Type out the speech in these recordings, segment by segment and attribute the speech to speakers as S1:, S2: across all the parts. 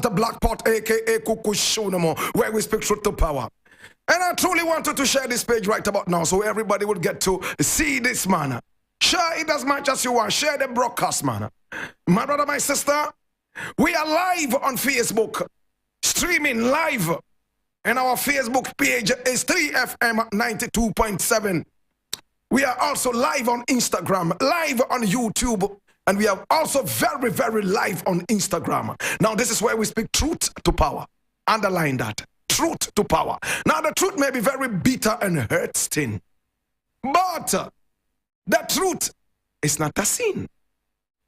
S1: the Black Pot, aka Kukushunamo, where we speak truth to power. And I truly wanted to share this page right about now so everybody would get to see this, man. Share it as much as you want. Share the broadcast, man. My brother, my sister, we are live on Facebook, streaming live. And our Facebook page is 3FM 92.7. We are also live on Instagram, live on YouTube, and we are also very, very live on Instagram. Now, this is where we speak truth to power. Underline that. Truth to power. Now, the truth may be very bitter and hurting, but the truth is not a sin.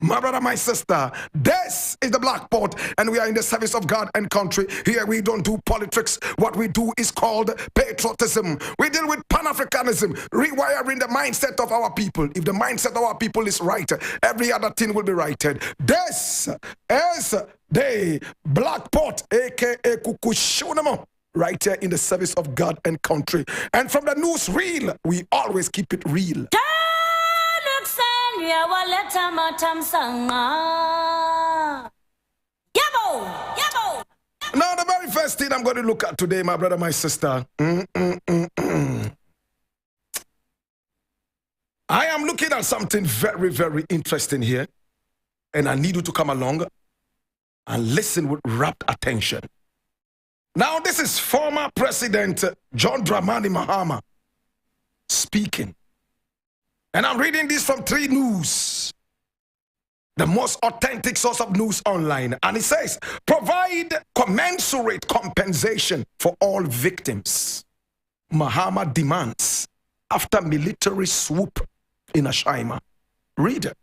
S1: My brother, my sister, this is the Black Pot, and we are in the service of God and country. Here we don't do politics. What we do is called patriotism. We deal with Pan-Africanism, rewiring the mindset of our people. If the mindset of our people is right, every other thing will be righted. This is the Black Pot, aka Kukushunamo, right here in the service of God and country. And from the news reel, we always keep it real. Now, the very first thing I'm going to look at today, my brother, my sister. I am looking at something very, very interesting here. And I need you to come along and listen with rapt attention. Now, this is former President John Dramani Mahama speaking. And I'm reading this from 3 News, the most authentic source of news online. And it says, provide commensurate compensation for all victims. Mahama demands after military swoop in Ashima. Read it.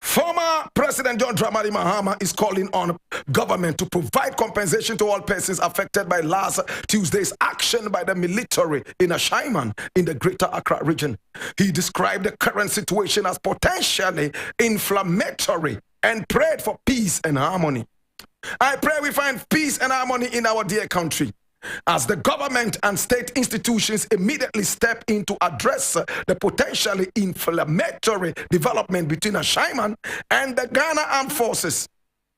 S1: Former President John Dramani Mahama is calling on government to provide compensation to all persons affected by last Tuesday's action by the military in Ashaiman in the Greater Accra region. He described the current situation as potentially inflammatory and prayed for peace and harmony. I pray we find peace and harmony in our dear country, as the government and state institutions immediately step in to address the potentially inflammatory development between Ashaiman and the Ghana Armed Forces,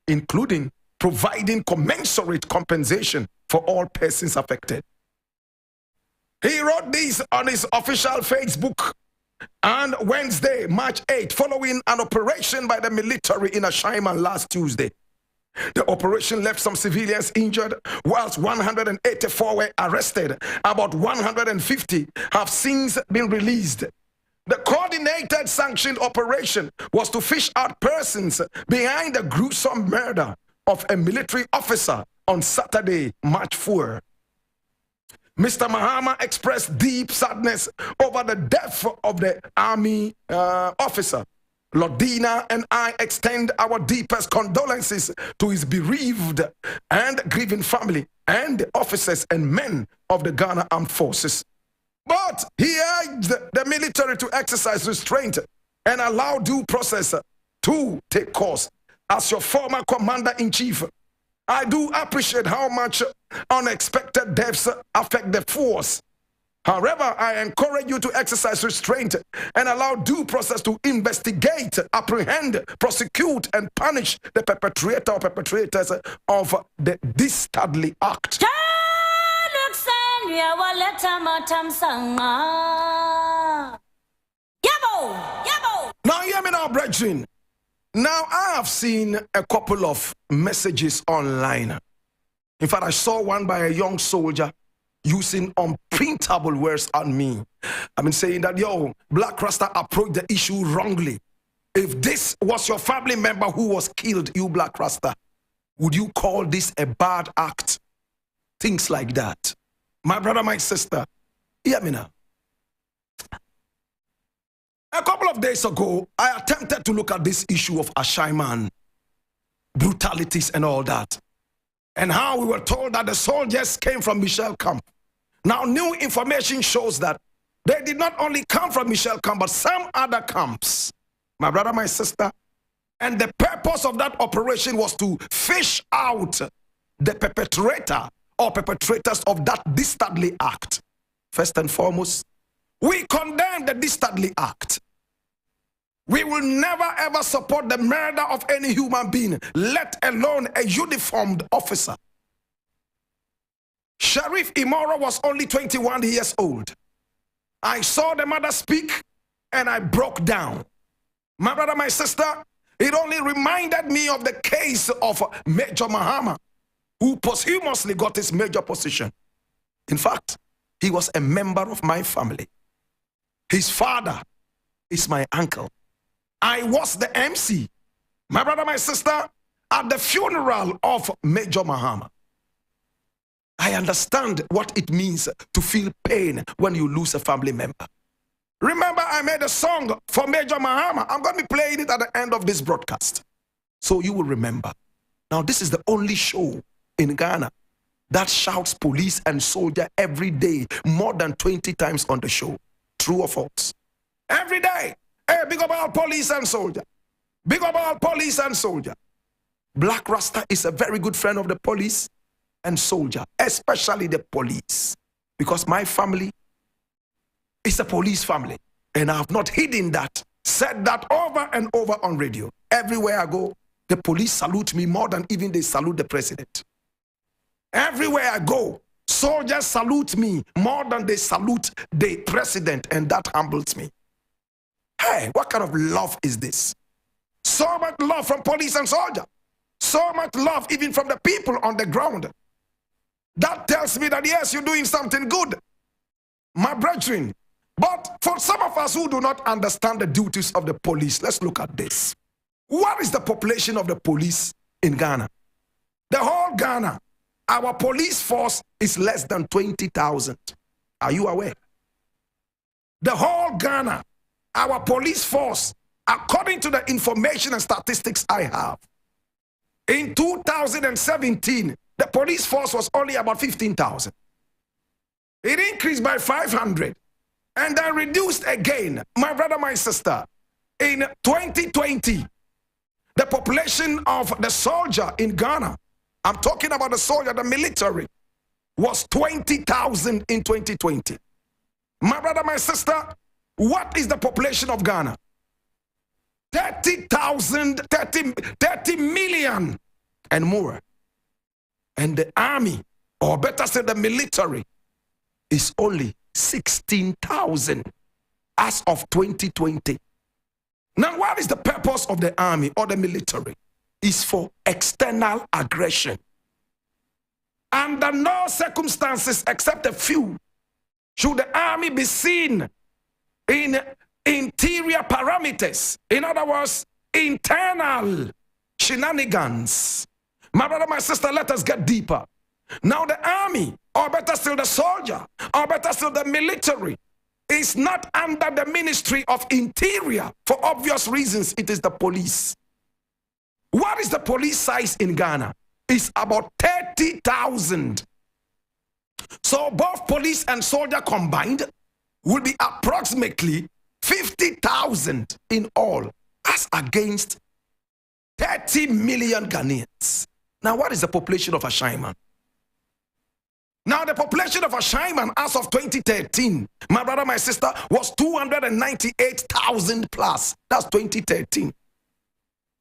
S1: including providing commensurate compensation for all persons affected. He wrote this on his official Facebook on Wednesday, March 8, following an operation by the military in Ashaiman last Tuesday. The operation left some civilians injured, whilst 184 were arrested. About 150 have since been released. The coordinated sanctioned operation was to fish out persons behind the gruesome murder of a military officer on Saturday, March 4. Mr. Mahama expressed deep sadness over the death of the army officer. Lord Dina and I extend our deepest condolences to his bereaved and grieving family and the officers and men of the Ghana Armed Forces. But he urged the military to exercise restraint and allow due process to take course. As your former commander-in-chief, I do appreciate how much unexpected deaths affect the force. However, I encourage you to exercise restraint and allow due process to investigate, apprehend, prosecute, and punish the perpetrator or perpetrators of the dastardly act. Now hear me now, brethren. Now I have seen a couple of messages online. In fact, I saw one by a young soldier using unprintable words on me. I've been saying that, yo, Blakk Rasta approached the issue wrongly. If this was your family member who was killed, you Blakk Rasta, would you call this a bad act? Things like that. My brother, my sister, hear me now. A couple of days ago, I attempted to look at this issue of Ashaiman, brutalities and all that, and how we were told that the soldiers came from Michel Camp. Now, new information shows that they did not only come from Michel Camp, but some other camps. My brother, my sister. And the purpose of that operation was to fish out the perpetrator or perpetrators of that dastardly act. First and foremost, we condemn the dastardly act. We will never ever support the murder of any human being, let alone a uniformed officer. Sheriff Imoro was only 21 years old. I saw the mother speak and I broke down. My brother, my sister, it only reminded me of the case of Major Mahama, who posthumously got his major position. In fact, he was a member of my family. His father is my uncle. I was the MC, my brother, my sister, at the funeral of Major Mahama. I understand what it means to feel pain when you lose a family member. Remember, I made a song for Major Mahama. I'm going to be playing it at the end of this broadcast, so you will remember. Now, this is the only show in Ghana that shouts police and soldier every day, more than 20 times on the show. True or false? Every day. Hey, big up our police and soldier. Big up our police and soldier. Blakk Rasta is a very good friend of the police and soldier, especially the police, because my family is a police family, and I have not hidden that, said that over and over on radio. Everywhere I go, the police salute me more than even they salute the president. Everywhere I go, soldiers salute me more than they salute the president, and that humbles me. Hey, what kind of love is this? So much love from police and soldier. So much love even from the people on the ground. That tells me that, yes, you're doing something good, my brethren. But for some of us who do not understand the duties of the police, let's look at this. What is the population of the police in Ghana? The whole Ghana, our police force is less than 20,000. Are you aware? The whole Ghana, our police force, according to the information and statistics I have, in 2017, the police force was only about 15,000. It increased by 500 and then reduced again. My brother, my sister, in 2020, the population of the soldier in Ghana, I'm talking about the soldier, the military, was 20,000 in 2020. My brother, my sister, what is the population of Ghana? 30 million and more. And the army, or better said the military, is only 16,000 as of 2020. Now, what is the purpose of the army or the military? It's for external aggression. Under no circumstances except a few should the army be seen in interior parameters. In other words, internal shenanigans. My brother, my sister, let us get deeper. Now the army, or better still the soldier, or better still the military, is not under the Ministry of Interior. For obvious reasons, it is the police. What is the police size in Ghana? It's about 30,000. So both police and soldier combined will be approximately 50,000 in all, as against 30 million Ghanaians. Now, what is the population of Ashaiman? Now, the population of Ashaiman as of 2013, my brother, my sister, was 298,000 plus. That's 2013.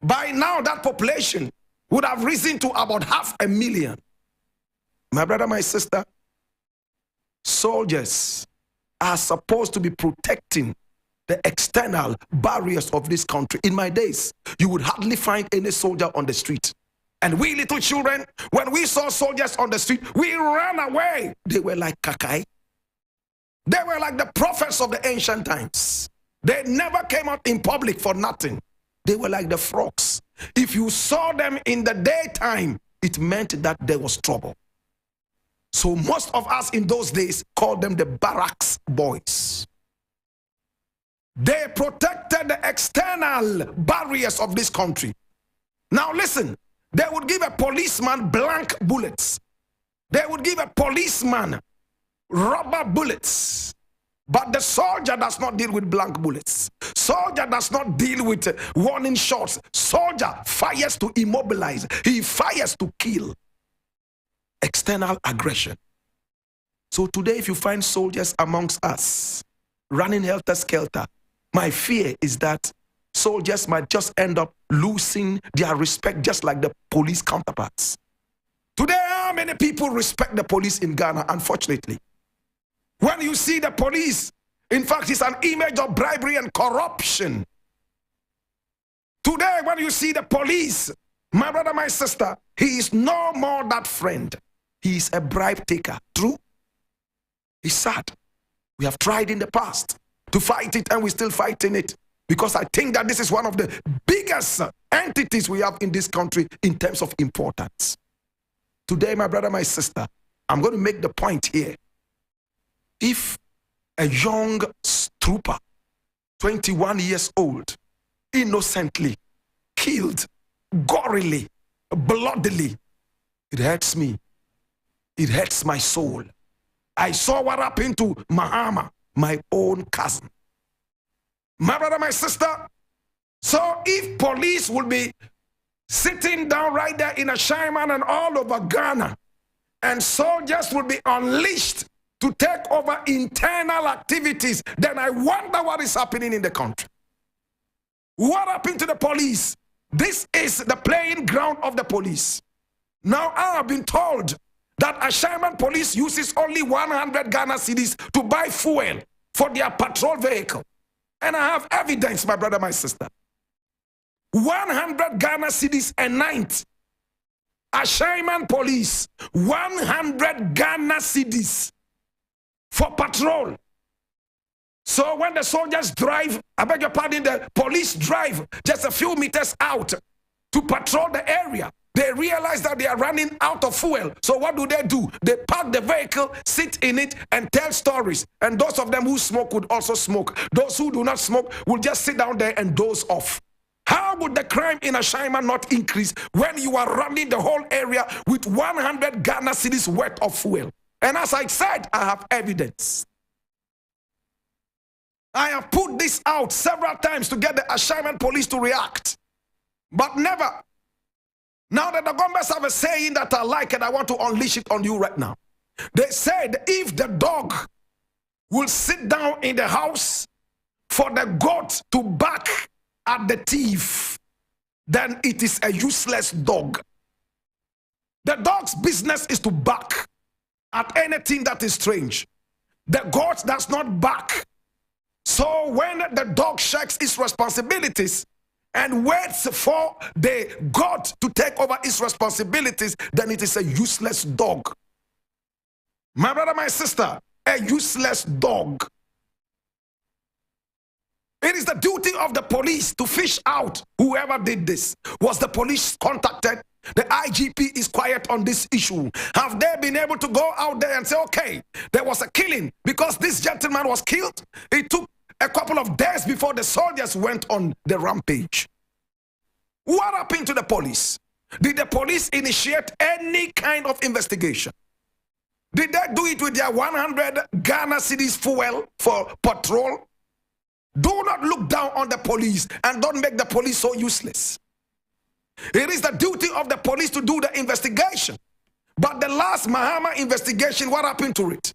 S1: By now, that population would have risen to about 500,000. My brother, my sister, soldiers are supposed to be protecting the external barriers of this country. In my days, you would hardly find any soldier on the street. And we little children, when we saw soldiers on the street, we ran away. They were like Kakai. They were like the prophets of the ancient times. They never came out in public for nothing. They were like the frogs. If you saw them in the daytime, it meant that there was trouble. So most of us in those days called them the barracks boys. They protected the external barriers of this country. Now listen, they would give a policeman blank bullets. They would give a policeman rubber bullets. But the soldier does not deal with blank bullets. Soldier does not deal with warning shots. Soldier fires to immobilize. He fires to kill. External aggression. So today, if you find soldiers amongst us running helter-skelter, my fear is that soldiers might just end up losing their respect just like the police counterparts. Today, how many people respect the police in Ghana? Unfortunately, when you see the police, in fact, it's an image of bribery and corruption. Today, when you see the police, my brother, my sister, he is no more that friend. He is a bribe taker. True? It's sad. We have tried in the past to fight it, and we're still fighting it, because I think that this is one of the biggest entities we have in this country in terms of importance. Today, my brother, my sister, I'm going to make the point here. If a young trooper, 21 years old, innocently killed, gorily, bloodily, it hurts me. It hurts my soul. I saw what happened to Mahama, my own cousin. My brother, my sister, so if police will be sitting down right there in Ashaiman and all over Ghana, and soldiers will be unleashed to take over internal activities, then I wonder what is happening in the country. What happened to the police? This is the playing ground of the police. Now I have been told that Ashaiman police uses only 100 Ghana cedis to buy fuel for their patrol vehicle. And I have evidence, my brother, my sister. 100 Ghana cedis a night. Ashaiman police, 100 Ghana cedis for patrol. So when the soldiers drive, I beg your pardon, the police drive just a few meters out to patrol the area, they realize that they are running out of fuel. So what do? They park the vehicle, sit in it, and tell stories. And those of them who smoke would also smoke. Those who do not smoke will just sit down there and doze off. How would the crime in Ashaiman not increase when you are running the whole area with 100 Ghana cedis worth of fuel? And as I said, I have evidence. I have put this out several times to get the Ashaiman police to react, but never. Now that the governments have a saying that I like it, I want to unleash it on you right now. They said if the dog will sit down in the house for the goat to bark at the thief, then it is a useless dog. The dog's business is to bark at anything that is strange. The goat does not bark. So when the dog shirks its responsibilities and waits for the God to take over its responsibilities, then it is a useless dog. My brother, my sister, a useless dog. It is the duty of the police to fish out whoever did this. Was the police contacted? The IGP is quiet on this issue. Have they been able to go out there and say, okay, there was a killing because this gentleman was killed? It took a couple of days before the soldiers went on the rampage. What happened to the police? Did the police initiate any kind of investigation? Did they do it with their 100 Ghana cedis fuel for patrol? Do not look down on the police and don't make the police so useless. It is the duty of the police to do the investigation. But the last Mahama investigation, what happened to it?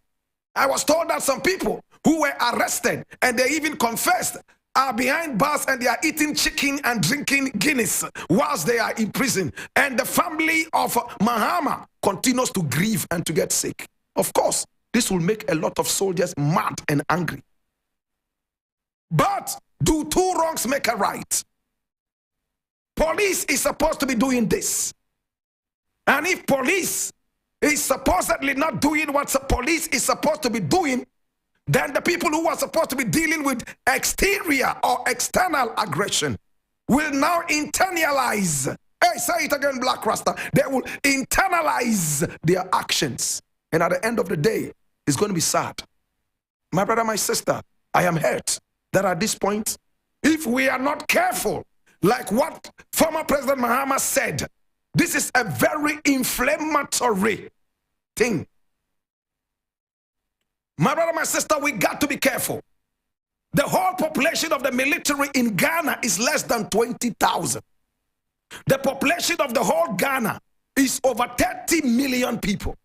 S1: I was told that some people who were arrested and they even confessed are behind bars and they are eating chicken and drinking Guinness whilst they are in prison. And the family of Mahama continues to grieve and to get sick. Of course, this will make a lot of soldiers mad and angry. But do two wrongs make a right? Police is supposed to be doing this. And if police is supposedly not doing what the police is supposed to be doing, then the people who are supposed to be dealing with exterior or external aggression will now internalize. Hey, say it again, Blakk Rasta. They will internalize their actions. And at the end of the day, it's going to be sad. My brother, my sister, I am hurt that at this point, if we are not careful, like what former President Mahama said, this is a very inflammatory thing. My brother, my sister, we got to be careful. The whole population of the military in Ghana is less than 20,000. The population of the whole Ghana is over 30 million people.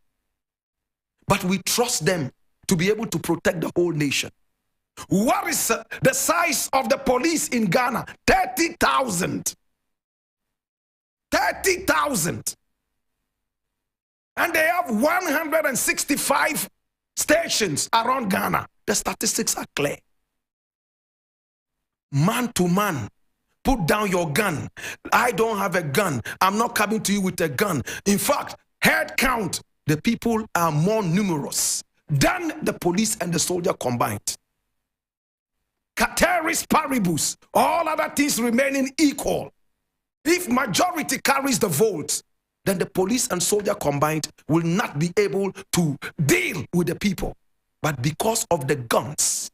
S1: But we trust them to be able to protect the whole nation. What is the size of the police in Ghana? 30,000. 30,000. And they have 165 stations around Ghana. The statistics are clear. Man to man, put down your gun. I don't have a gun. I'm not coming to you with a gun. In fact, head count, the people are more numerous than the police and the soldier combined. Cateris paribus, all other things remaining equal. If majority carries the vote, then the police and soldier combined will not be able to deal with the people. But because of the guns,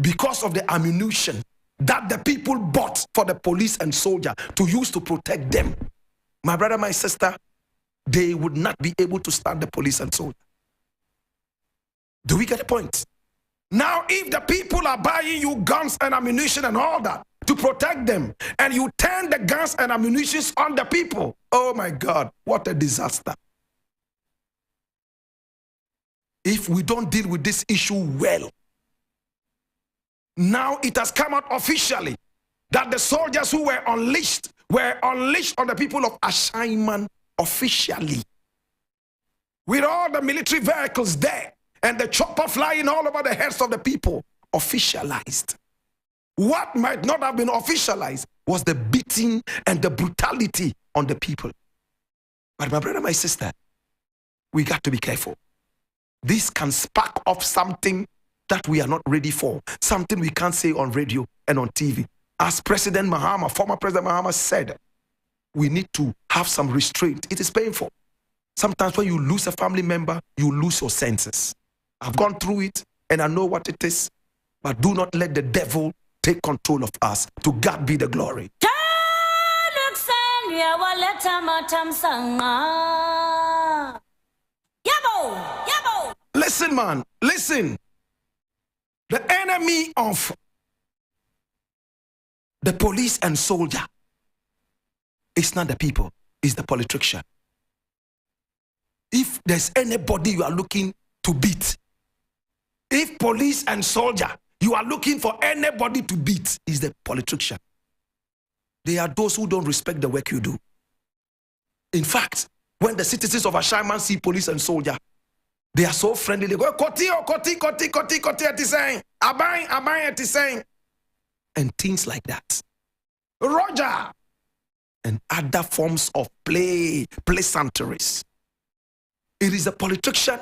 S1: because of the ammunition that the people bought for the police and soldier to use to protect them, my brother, my sister, they would not be able to stand the police and soldier. Do we get the point? Now, if the people are buying you guns and ammunition and all that to protect them, and you turn the guns and ammunition on the people, oh my God, what a disaster. If we don't deal with this issue well, now it has come out officially that the soldiers who were unleashed on the people of Ashaiman officially. With all the military vehicles there and the chopper flying all over the heads of the people, officialized. What might not have been officialized was the beating and the brutality on the people. But my brother, my sister, we got to be careful. This can spark off something that we are not ready for, something we can't say on radio and on TV. As President Mahama, former President Mahama said, we need to have some restraint. It is painful. Sometimes when you lose a family member, you lose your senses. I've gone through it and I know what it is, but do not let the devil take control of us. To God be the glory. Listen, man, listen. The enemy of the police and soldier is not the people, it's the politician. If there's anybody you are looking to beat, if police and soldier, you are looking for anybody to beat, is the politician. They are those who don't respect the work you do. In fact, when the citizens of Ashaiman see police and soldier, they are so friendly. They go, Koti, saying, Abai, saying, and things like that. Roger, and other forms of pleasantries. It is a politician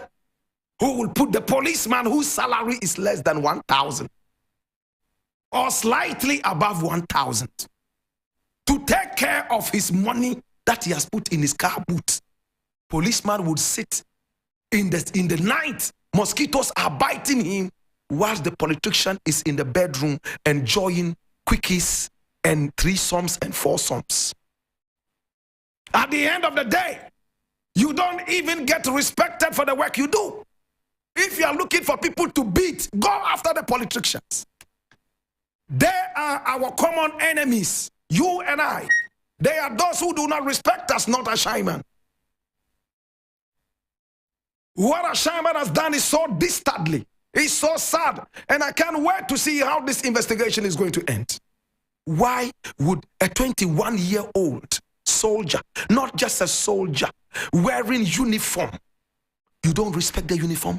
S1: who will put the policeman whose salary is less than 1,000 or slightly above 1,000 to take care of his money that he has put in his car boot. Policeman would sit in the night. Mosquitoes are biting him whilst the politician is in the bedroom enjoying quickies and threesomes and foursomes. At the end of the day, you don't even get respected for the work you do. If you are looking for people to beat, go after the politicians. They are our common enemies, you and I. They are those who do not respect us, not Ashaiman. What Ashaiman has done is so dastardly. It's so sad. And I can't wait to see how this investigation is going to end. Why would a 21-year-old soldier, not just a soldier, wearing uniform, you don't respect the uniform?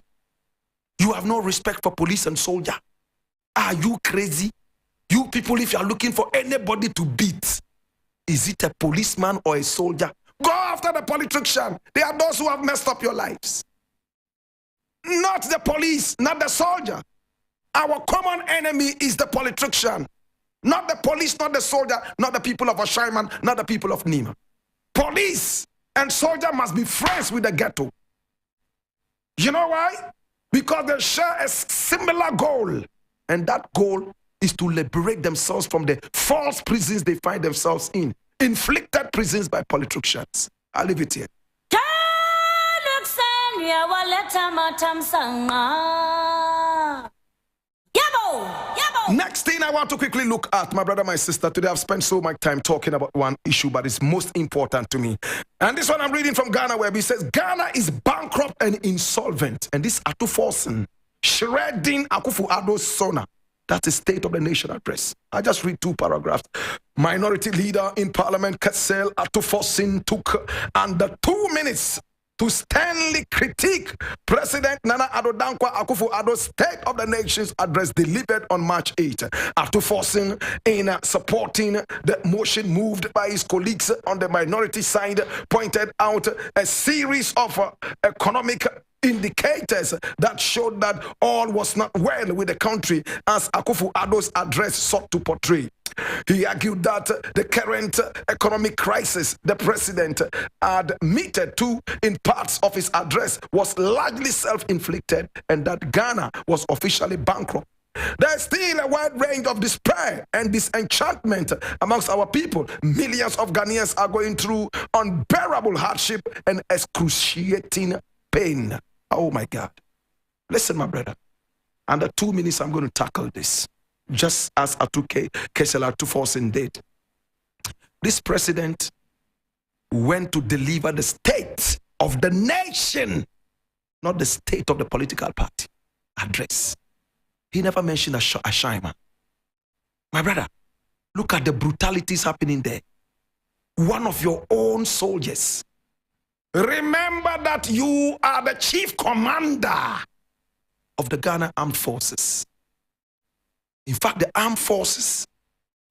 S1: You have no respect for police and soldier? Are you crazy? You people, if you are looking for anybody to beat, is it a policeman or a soldier? Go after the politician. They are those who have messed up your lives. Not the police, not the soldier. Our common enemy is the politician. Not the police, not the soldier, not the people of Ashaiman, not the people of Nima. Police and soldier must be friends with the ghetto. You know why? Because they share a similar goal. And that goal is to liberate themselves from the false prisons they find themselves in. Inflicted prisons by politicians. I'll leave it here. Next thing I want to quickly look at, my brother, my sister. Today I've spent so much time talking about one issue, but it's most important to me. And this one I'm reading from Ghana, where it says, Ghana is bankrupt and insolvent. And this Atuforsen, shredding Akufu Ado Sona. That's the State of the Nation address. I just read 2 paragraphs. Minority leader in Parliament, Kessel Atufosin, took under 2 minutes to sternly critique President Nana Addo Dankwa Akufo-Addo's State of the Nation's address delivered on March 8. Atufosin, in supporting the motion moved by his colleagues on the minority side, pointed out a series of economic indicators that showed that all was not well with the country, as Akufo-Addo's address sought to portray. He argued that the current economic crisis the president admitted to in parts of his address was largely self-inflicted, and that Ghana was officially bankrupt. There's still a wide range of despair and disenchantment amongst our people. Millions of Ghanaians are going through unbearable hardship and excruciating pain. Oh my God. Listen, my brother. Under 2 minutes, I'm going to tackle this. Just as Atuke Kessel Atufosin did. This president went to deliver the state of the nation, not the state of the political party address. He never mentioned a Ashaiman. My brother, look at the brutalities happening there. One of your own soldiers. Remember that you are the chief commander of the Ghana Armed Forces. In fact, the armed forces,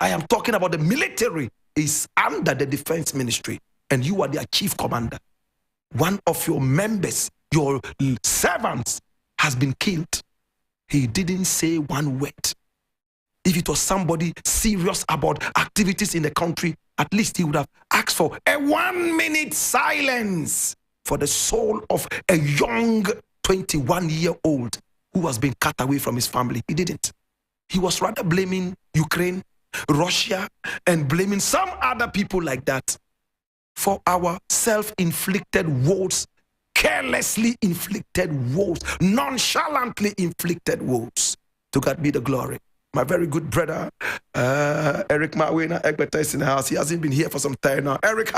S1: I am talking about the military, is under the defense ministry, and you are their chief commander. One of your members, your servants, has been killed. He didn't say one word. If it was somebody serious about activities in the country, at least he would have asked for a 1-minute silence for the soul of a young 21-year-old who has been cut away from his family. He didn't. He was rather blaming Ukraine, Russia, and blaming some other people like that for our self-inflicted woes, carelessly inflicted woes, nonchalantly inflicted woes. To God be the glory. My very good brother, Eric Mawena Egbeta is in the house. He hasn't been here for some time now. Eric,